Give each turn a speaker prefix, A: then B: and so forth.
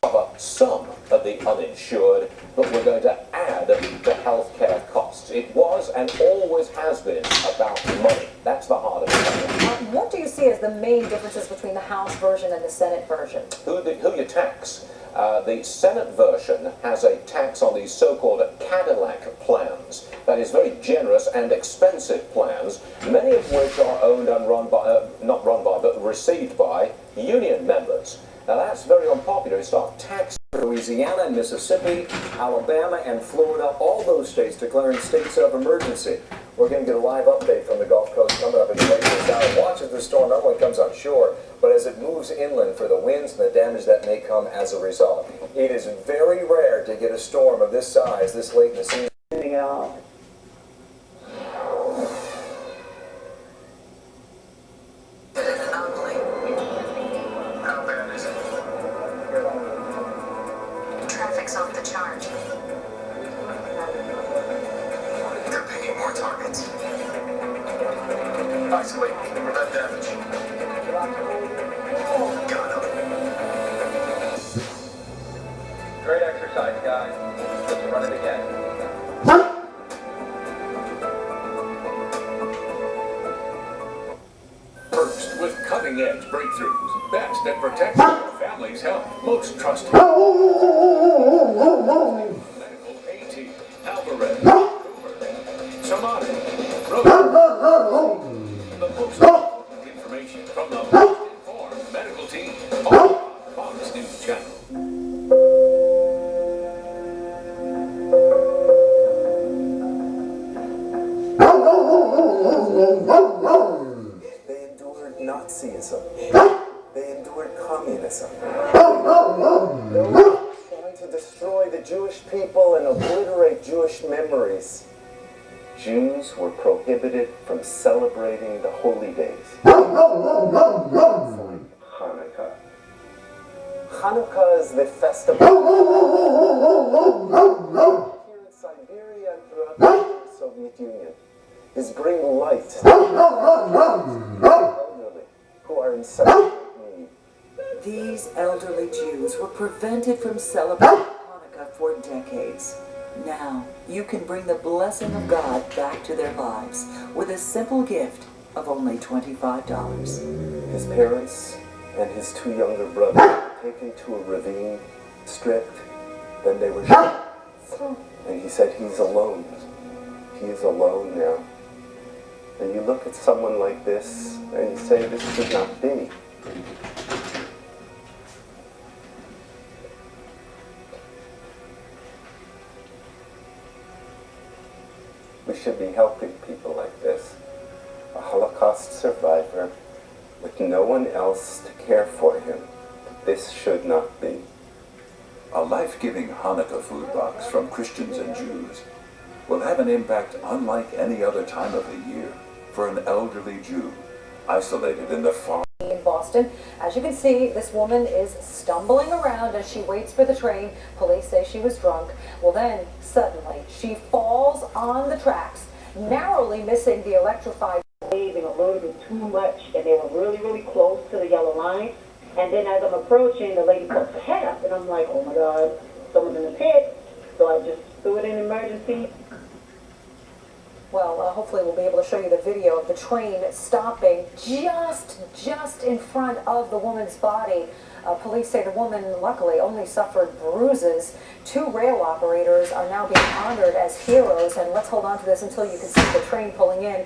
A: cover some of the uninsured, but we're going to add the healthcare costs. It was and always has been about money. That's the heart of it.
B: What do you see as the main differences between the House version and the Senate version?
A: Who you tax? The Senate version has a tax on these so-called Cadillac plans. That is very generous and expensive plans, many of which are owned and run by, not run by, but received by union members. Now that's very unpopular. It's not tax.
C: Louisiana and Mississippi, Alabama and Florida, all those states declaring states of emergency. We're going to get a live update from the Gulf Coast coming up in the next hour. Watch as the storm not only comes on shore, but as it moves inland for the winds and the damage that may come as a result. It is very rare to get a storm of this size this late in the season.
D: Traffic's off the chart. They're picking more targets. Isolate, prevent damage. Got him.
E: Great exercise, guys. Let's run it again.
F: First, with cutting-edge breakthroughs, best at protecting your family's health, most trusted. Medical A-Team, Alvarez, Cooper, Samani, Rose. The most important information from the most informed medical team on Fox News Channel.
C: They endured Nazism. They endured communism. They were trying to destroy the Jewish people and obliterate Jewish memories. Jews were prohibited from celebrating the holy days. Hanukkah. Hanukkah is the festival here in Siberia and throughout the Soviet Union. Is bring light to the elderly who are in such need.
G: These elderly Jews were prevented from celebrating Hanukkah for decades. Now, you can bring the blessing of God back to their lives with a simple gift of only $25.
C: His parents and his two younger brothers were taken to a ravine, stripped, then they were shot. And he said he's alone. He is alone now. And you look at someone like this, and you say, this should not be. We should be helping people like this. A Holocaust survivor with no one else to care for him. This should not be.
H: A life-giving Hanukkah food box from Christians and Jews will have an impact unlike any other time of the year for an elderly Jew isolated in the far
B: In Boston, as you can see, this woman is stumbling around as she waits for the train. Police say she was drunk. Well, then suddenly she falls on the tracks, narrowly missing the electrified.
I: They were loaded with too much, and they were really, really close to the yellow line. And then as I'm approaching, the lady puts her head up, and I'm like, oh my God, someone's in the pit. So I just threw it in emergency.
B: Well, hopefully we'll be able to show you the video of the train stopping just in front of the woman's body. Police say the woman, luckily, only suffered bruises. 2 rail operators are now being honored as heroes, and let's hold on to this until you can see the train pulling in.